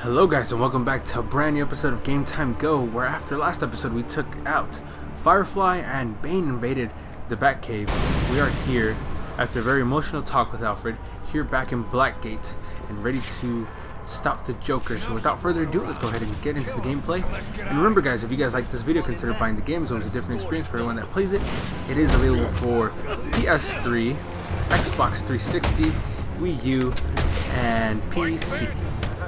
Hello guys, and welcome back to a brand new episode of Game Time Go, where after last episode we took out Firefly and Bane invaded the Batcave. We are here after a very emotional talk with Alfred, here back in Blackgate and ready to stop the Joker. So without further ado, let's go ahead and get into the gameplay. And remember guys, if you guys like this video, consider buying the game. It's always a different experience for everyone that plays it. It is available for PS3, Xbox 360, Wii U, and PC.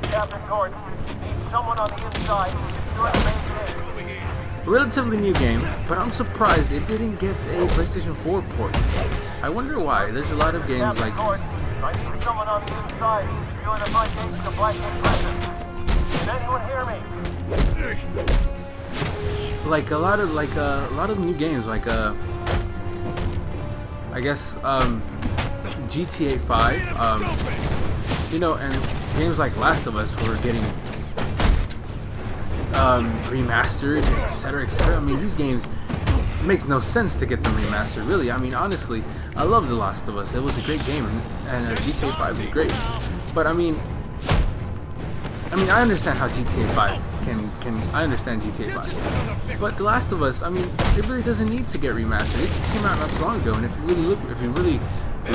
Captain Gordon, need someone on the inside. You're the main thing. A relatively new game, but I'm surprised it didn't get a PlayStation 4 port. I wonder why. There's a lot of games Captain like Gordon, I need someone on the inside. You're the front gate to the Blackgate prison. Can anyone hear me? a lot of new games I guess GTA 5 you know, and games like Last of Us were getting remastered, etc, etc. I mean, these games, it makes no sense to get them remastered, really. I mean, honestly, I love The Last of Us. It was a great game, and GTA 5 is great. But I mean, I understand how GTA 5 I understand GTA 5. But The Last of Us, I mean, it really doesn't need to get remastered. It just came out not so long ago, and if you really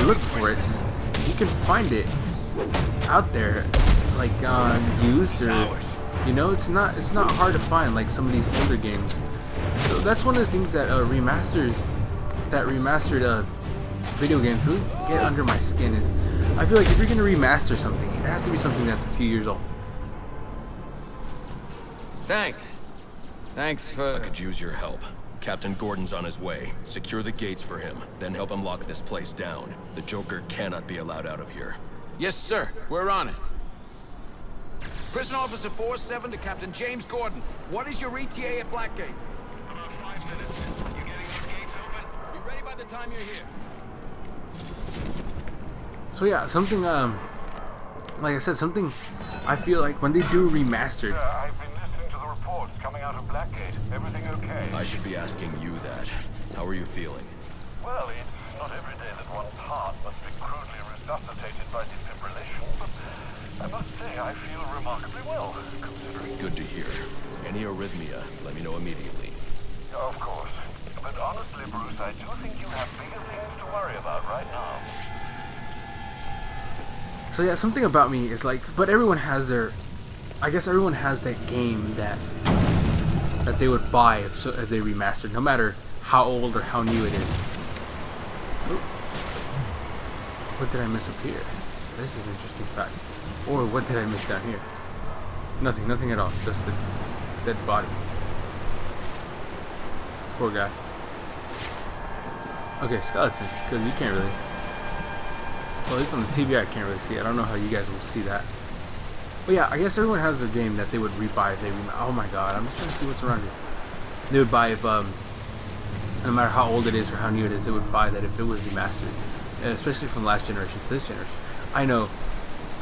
look for it, you can find it out there, like used, or you know, it's not hard to find like some of these older games. So that's one of the things that remastered video games really get under my skin. Is I feel like if you're gonna remaster something, it has to be something that's a few years old. Thanks for... I could use your help. Captain Gordon's on his way. Secure the gates for him, then help him lock this place down. The Joker cannot be allowed out of here. Yes, sir. We're on it. Prison Officer 47 to Captain James Gordon. What is your ETA at Blackgate? About 5 minutes. You getting those gates open? Be ready by the time you're here. So yeah, something like I said, something I feel like when they do remastered. I've been listening to the reports coming out of Blackgate. Everything okay? I should be asking you that. How are you feeling? Well, it's not every day that one's heart must be crudely resuscitated by defibrillation, but I must say I feel remarkably well, considering... Good to hear. Any arrhythmia, let me know immediately. Of course. But honestly, Bruce, I do think you have bigger things to worry about right now. So yeah, something about me is like, but everyone has I guess everyone has that game that they would buy if they remastered, no matter how old or how new it is. Ooh. What did I miss up here? This is interesting facts. Or what did I miss down here? Nothing at all. Just a dead body. Poor guy. Okay, skeleton. Because you can't really... Well, at least on the TV I can't really see it. I don't know how you guys will see that. But yeah, I guess everyone has their game that they would rebuy if they oh my god, I'm just trying to see what's around here. They would buy if, no matter how old it is or how new it is, they would buy that if it was remastered. Especially from last generation to this generation. I know,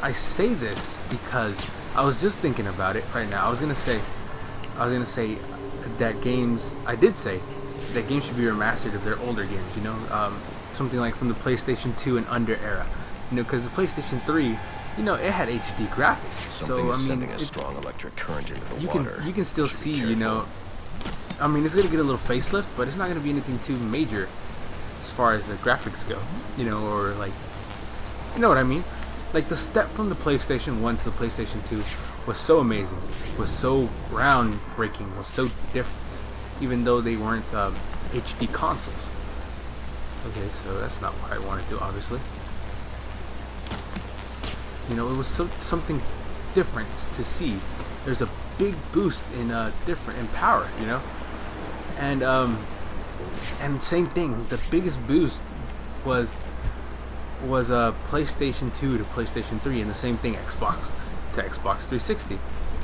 I say this because I was just thinking about it right now. I was gonna say that games, I did say that games should be remastered if they're older games, you know, something like from the PlayStation 2 and under era, you know, because the PlayStation 3, you know, it had HD graphics. Something so is I mean, sending a strong electric current into the water. You can still see, you know, I mean, it's gonna get a little facelift, but it's not gonna be anything too major as far as the graphics go, you know, or like, you know what I mean? Like the step from the PlayStation 1 to the PlayStation 2 was so amazing, was so groundbreaking, was so different, even though they weren't HD consoles. Okay, so that's not what I want to do, obviously. You know, it was something different to see. There's a big boost in power, you know, and same thing. The biggest boost was PlayStation 2 to PlayStation 3, and the same thing Xbox to Xbox 360. You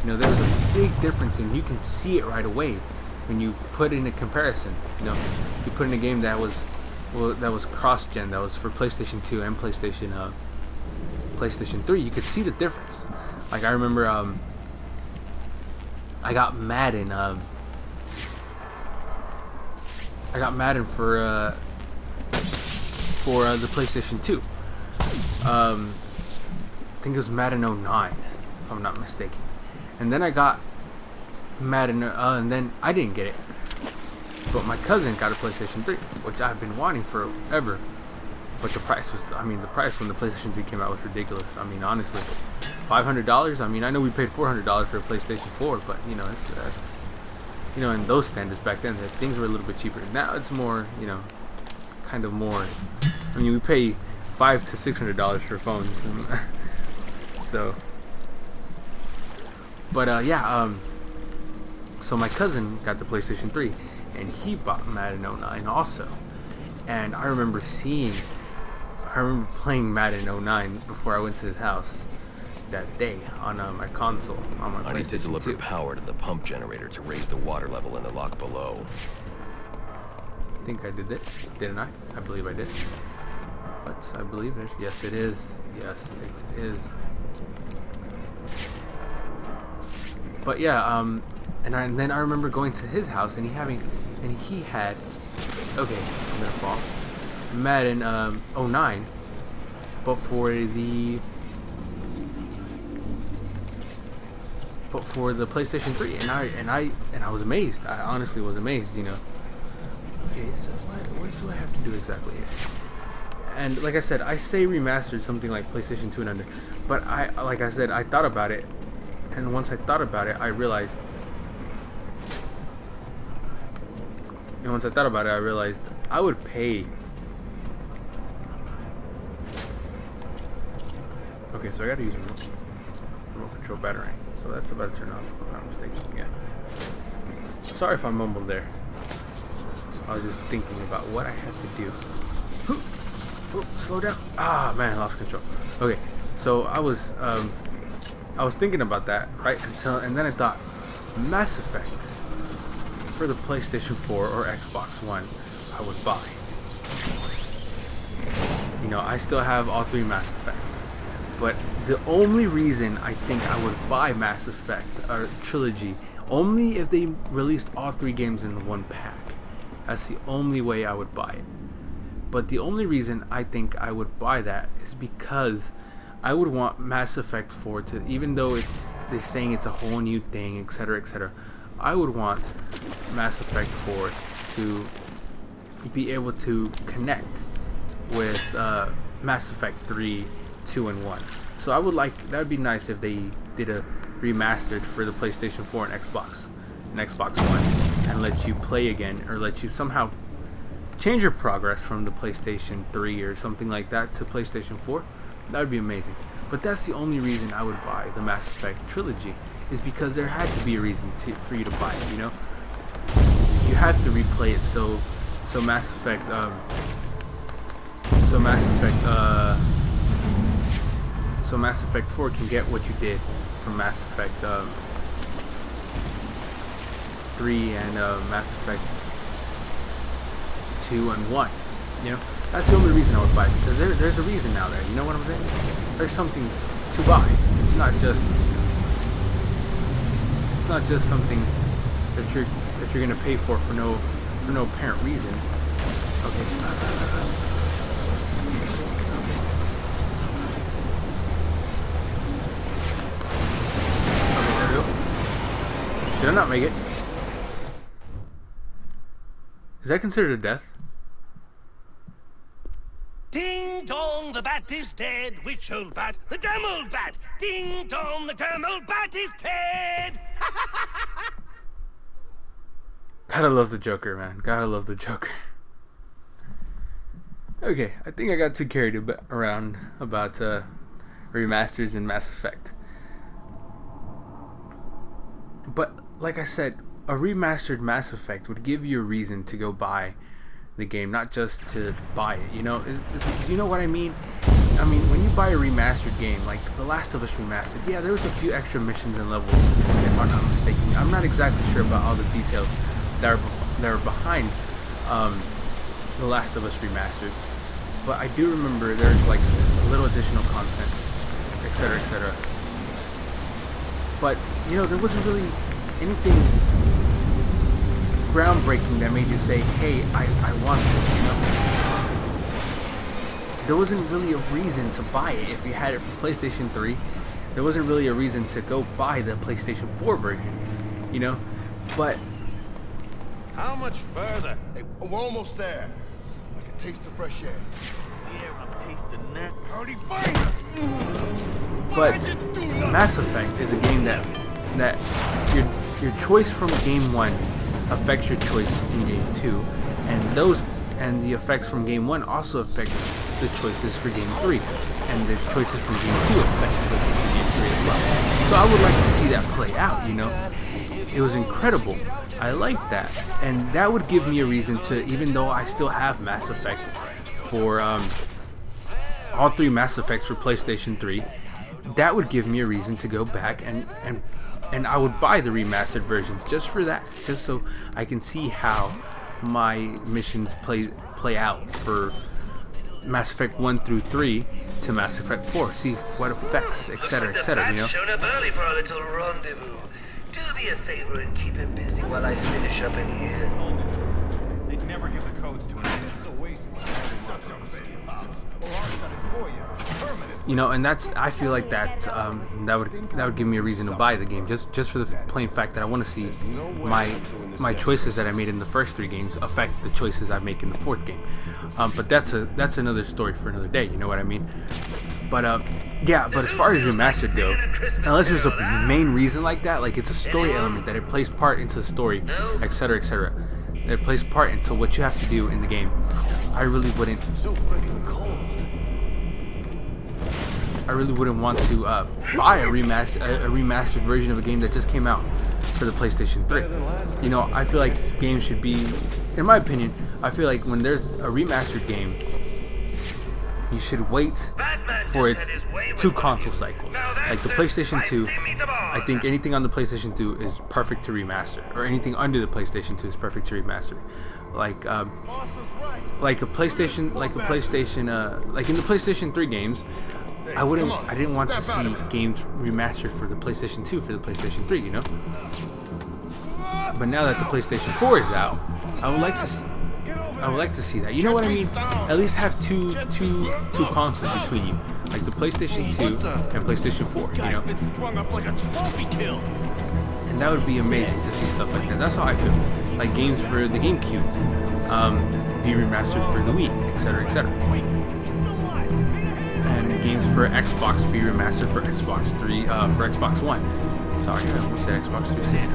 know, there was a big difference, and you can see it right away when you put in a comparison. You know, you put in a game that was cross-gen, that was for PlayStation 2 and PlayStation 3. You could see the difference. Like I remember, I got Madden for the PlayStation 2. I think it was Madden 09, if I'm not mistaken. And then I got Madden, and then I didn't get it. But my cousin got a PlayStation 3, which I've been wanting forever. But the price was, I mean, the price when the PlayStation 3 came out was ridiculous. I mean, honestly, $500. I mean, I know we paid $400 for a PlayStation 4, but you know, that's you know, in those standards back then, things were a little bit cheaper. Now it's more, you know, kind of more. I mean, we pay $500 to $600 for phones, so. But yeah, so my cousin got the PlayStation 3, and he bought Madden 09 also. And I remember playing Madden 09 before I went to his house that day on my console, on my PlayStation 2. I need to deliver power to the pump generator to raise the water level in the lock below. I think I did it, didn't I? I believe I did. But I believe there's, yes it is. Yes, it is. But yeah, and then I remember going to his house and he had, okay, I'm gonna fall, Madden 09, but for the PlayStation 3, and I was amazed. I honestly was amazed, you know. Okay, so what do I have to do exactly here? And like I said, I say remastered something like PlayStation 2 and under, but like I said, I thought about it. And once I thought about it, I realized. I would pay. Okay, so I gotta use remote control battering. So that's about to turn off, if I'm not mistaken. Yeah. Sorry if I mumbled there. I was just thinking about what I had to do. Oh, slow down. Ah, man, I lost control. Okay, so I was thinking about that, right? And then I thought, Mass Effect for the PlayStation 4 or Xbox One, I would buy. You know, I still have all 3 Mass Effects, but the only reason I think I would buy Mass Effect or Trilogy, only if they released all 3 games in one pack. That's the only way I would buy it. But the only reason I think I would buy that is because I would want Mass Effect 4 to, even though they're saying it's a whole new thing, etc., etc., I would want Mass Effect 4 to be able to connect with Mass Effect 3, 2, and 1. So I would like, that would be nice if they did a remastered for the PlayStation 4 and Xbox One, and let you play again, or let you somehow change your progress from the PlayStation 3 or something like that to PlayStation 4. That would be amazing. But that's the only reason I would buy the Mass Effect Trilogy, is because there had to be a reason for you to buy it, you know? You have to replay it so Mass Effect so Mass Effect 4 can get what you did from Mass Effect 3 and Mass Effect 2 and 1, you know? That's the only reason I would buy it, because there's a reason now there, you know what I'm saying? There's something to buy. It's not just something that you're gonna pay for no apparent reason. Okay. Okay, there we go. Did I not make it? Is that considered a death? Ding dong, the bat is dead. Which old bat? The damn old bat. Ding dong, the damn old bat is dead. Gotta love the Joker, man. Gotta love the Joker. Okay, I think I got too carried around about remasters in Mass Effect. But like I said, a remastered Mass Effect would give you a reason to go buy the game, not just to buy it, you know? You know what I mean? I mean, when you buy a remastered game, like The Last of Us Remastered, yeah, there was a few extra missions and levels, if I'm not mistaken. I'm not exactly sure about all the details that are behind The Last of Us Remastered, but I do remember there's like a little additional content, etc., etc. But, you know, there wasn't really anything groundbreaking that made you say, hey, I want this, you know? There wasn't really a reason to buy it if you had it for PlayStation 3 there wasn't really a reason to go buy the PlayStation 4 version, you know. But How much further? Hey, we're almost there. I can taste the fresh air. Yeah, I'm tasting that. Already find us! but Mass Effect is a game that your choice from game 1 affects your choice in game 2, and the effects from game 1 also affect the choices for game 3, and the choices from game 2 affect choices for game 3 as well. So I would like to see that play out, you know. It was incredible. I like that, and that would give me a reason to, even though I still have Mass Effect for all 3 Mass Effects for PlayStation 3, that would give me a reason to go back and I would buy the remastered versions just for that, just so I can see how my missions play out for Mass Effect 1 through 3 to Mass Effect 4. See what effects, etc., etc. You know. Shown up early for our little rendezvous. Do me a favor and keep him busy while I finish up in here. They'd never give the codes to an enemy. It's a waste. You know, and that's, I feel like that that would give me a reason to buy the game, just for the plain fact that I want to see my choices that I made in the first 3 games affect the choices I make in the 4th game. But that's another story for another day. You know what I mean? But yeah. But as far as remastered go, unless there's a main reason like that, like it's a story element that it plays part into the story, etc., etc. It plays part into what you have to do in the game. I really wouldn't want to buy a remastered version of a game that just came out for the PlayStation 3. You know, I feel like games should be, in my opinion, I feel like when there's a remastered game, you should wait for its 2 console cycles. Like the PlayStation 2, I think anything on the PlayStation 2 is perfect to remaster, or anything under the PlayStation 2 is perfect to remaster. Like in the PlayStation 3 games, I didn't want to see games remastered for the PlayStation 2 for the PlayStation 3, you know. But now that the PlayStation 4 is out, I would like to see that. You know what I mean? At least have two consoles between you, like the PlayStation 2 and PlayStation 4, you know. And that would be amazing to see stuff like that. That's how I feel. Like games for the GameCube be remastered for the Wii, etc., etc. And games for Xbox be remastered for Xbox 3, for Xbox One. Sorry, I almost said Xbox 360.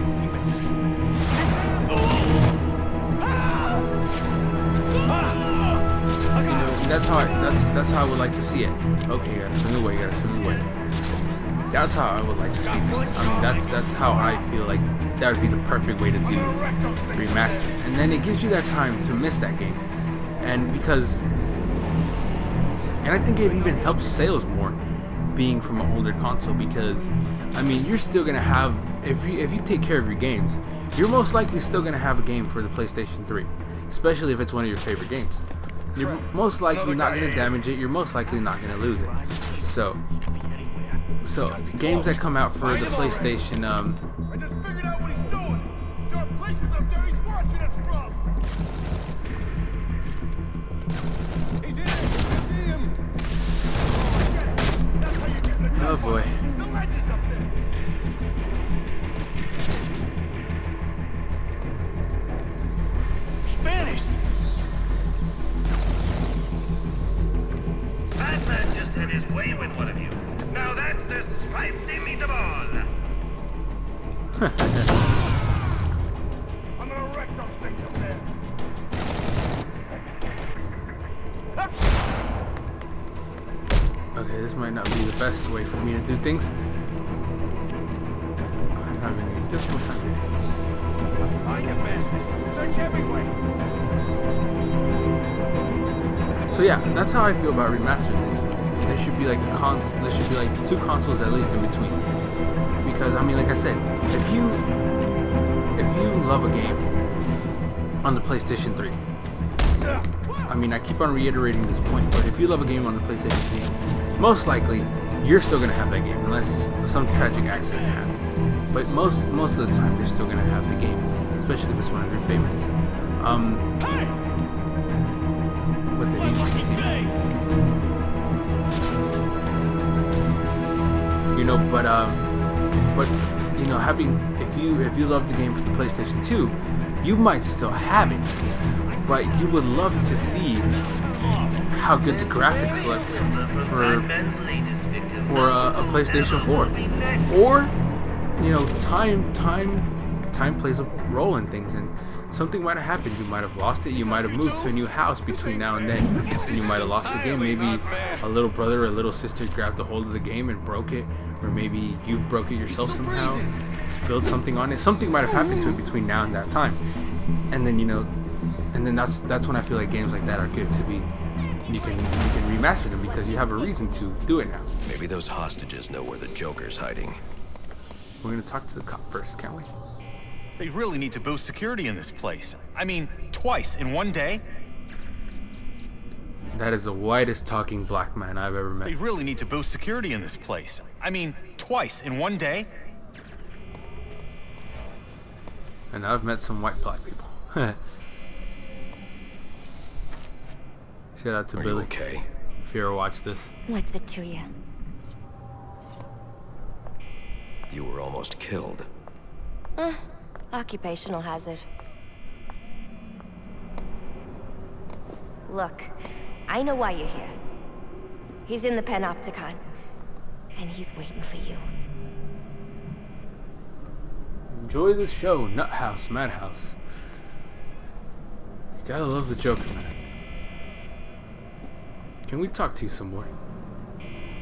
That's how I would like to see it. Okay, gotta swing away. That's how I would like to see things. I mean, that's how I feel like that would be the perfect way to do remaster. And then it gives you that time to miss that game, and I think it even helps sales more being from an older console, because I mean, you're still gonna have, if you take care of your games, you're most likely still gonna have a game for the PlayStation 3, especially if it's one of your favorite games. You're most likely not gonna damage it. You're most likely not gonna lose it. So games that come out for the PlayStation, I just figured out what he's doing. There are places up there he's watching us from. He's in. See him. That's how you get the oh boy. The legends up there. Vanished! Batman just had his way with one of you. Now that's the spicy meatball. I'm gonna wreck those things up there. Okay, this might not be the best way for me to do things. I'm having a difficult time. I command this. Search everywhere. So yeah, that's how I feel about remastered. There should be like there should be like 2 consoles at least in between. Because I mean, like I said, if you love a game on the PlayStation 3, I mean, I keep on reiterating this point, but if you love a game on the PlayStation 3, most likely you're still gonna have that game unless some tragic accident happened. But most of the time, you're still gonna have the game, especially if it's one of your favorites. What did he see? you know. But you know, if you love the game for the PlayStation 2, you might still have it, but you would love to see how good the graphics look for a PlayStation 4, or you know, time plays a role in things, and something might have happened. You might have lost it. You might have moved to a new house between now and then, and you might have lost the game. Maybe a little brother or a little sister grabbed a hold of the game and broke it, or maybe you broke it yourself somehow, spilled something on it. Something might have happened to it between now and that time, and then, you know, and then that's when I feel like games like that are good to be. You can remaster them because you have a reason to do it now. Maybe those hostages know where the Joker's hiding. We're gonna talk to the cop first, can't we? They really need to boost security in this place. I mean, twice in one day? That is the whitest talking black man I've ever met. They really need to boost security in this place. I mean, twice in one day? And I've met some white black people. Shout out to Are Billy. you okay? If you ever watch this. What's it to you? You were almost killed. Occupational hazard. Look, I know why you're here. He's in the Panopticon, and he's waiting for you. Enjoy the show, Nut House, Madhouse. You gotta love the Joker, man. Can we talk to you some more?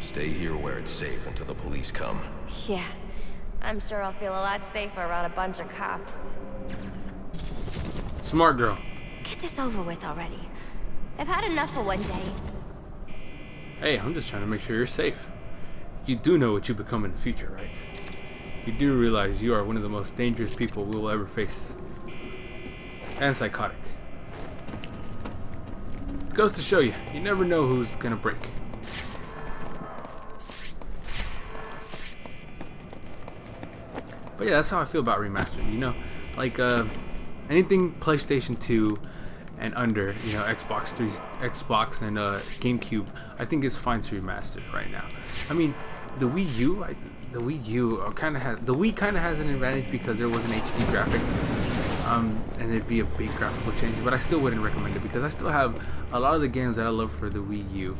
Stay here where it's safe until the police come. Yeah, I'm sure I'll feel a lot safer around a bunch of cops. Smart girl. Get this over with already. I've had enough for one day. Hey, I'm just trying to make sure you're safe. You do know what you become in the future, right? You do realize you are one of the most dangerous people we will ever face. And psychotic. Goes to show you, you never know who's gonna break. But yeah, that's how I feel about remastered. You know, like anything PlayStation 2 and under, you know, Xbox and GameCube, I think it's fine to remaster right now. I mean, the Wii U kind of has an advantage because there wasn't HD graphics, and it'd be a big graphical change. But I still wouldn't recommend it because I still have a lot of the games that I love for the Wii U.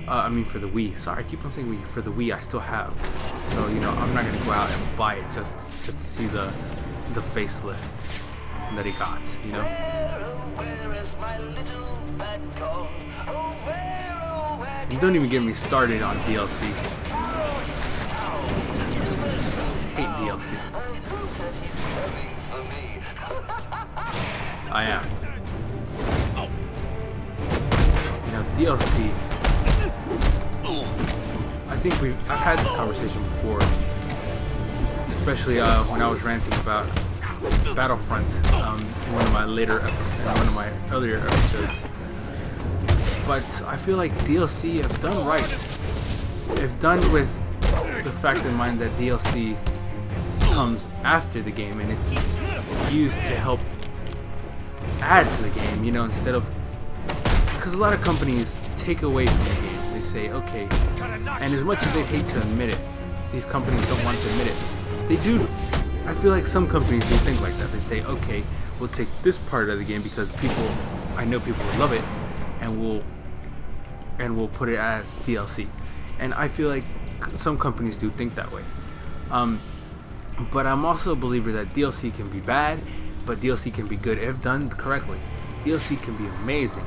I mean for the Wii. Sorry, I keep on saying Wii. For the Wii, I still have. So you know, I'm not gonna go out and buy it just to see the facelift that it got. You know. And don't even get me started on DLC. I hate DLC. I am. You know, DLC. I think I've had this conversation before, especially when I was ranting about Battlefront in one of my earlier episodes. But I feel like DLC, if done right, if done with the fact in mind that DLC comes after the game and it's used to help add to the game, you know, instead of, because a lot of companies take away from the game. They say, okay, and as much as they hate to admit it, these companies don't want to admit it. They do. I feel like some companies do think like that. They say, okay, we'll take this part of the game because I know people will love it, and we'll put it as DLC. And I feel like some companies do think that way. But I'm also a believer that DLC can be bad, but DLC can be good if done correctly. DLC can be amazing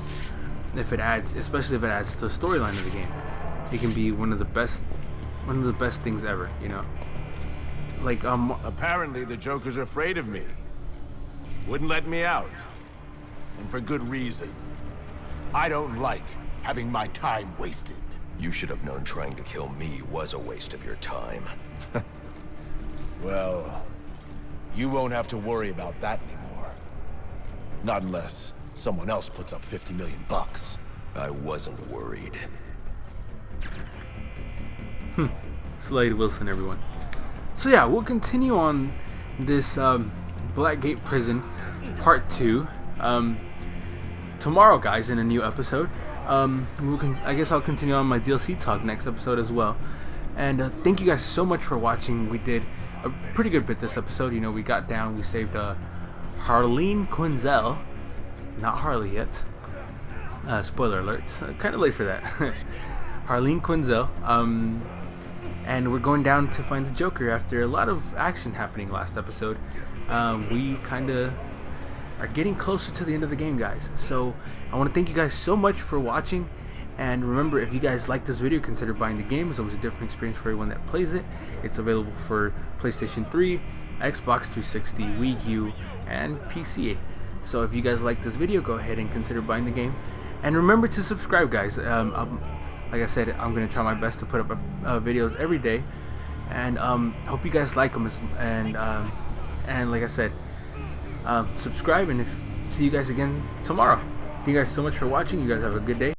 if it adds, especially if it adds to the storyline of the game. It can be one of the best things ever, you know. Like Apparently the Joker's afraid of me. Wouldn't let me out. And for good reason. I don't like having my time wasted. You should have known trying to kill me was a waste of your time. Well, you won't have to worry about that anymore. Not unless someone else puts up 50 million bucks. I wasn't worried. Slade Wilson, everyone. So yeah, we'll continue on this Blackgate Prison Part 2 tomorrow, guys, in a new episode. I guess I'll continue on my DLC talk next episode as well. And thank you guys so much for watching. We did a pretty good bit this episode. You know, we got down, we saved Harleen Quinzel, not Harley yet. Spoiler alerts, kind of late for that. Harleen Quinzel. And we're going down to find the Joker after a lot of action happening last episode. We kind of are getting closer to the end of the game, guys. So I want to thank you guys so much for watching. And remember, if you guys like this video, consider buying the game. It's always a different experience for everyone that plays it. It's available for PlayStation 3, Xbox 360, Wii U, and PC. So if you guys like this video, go ahead and consider buying the game. And remember to subscribe, guys. Like I said, I'm going to try my best to put up videos every day. And hope you guys like them. And like I said, subscribe, and see you guys again tomorrow. Thank you guys so much for watching. You guys have a good day.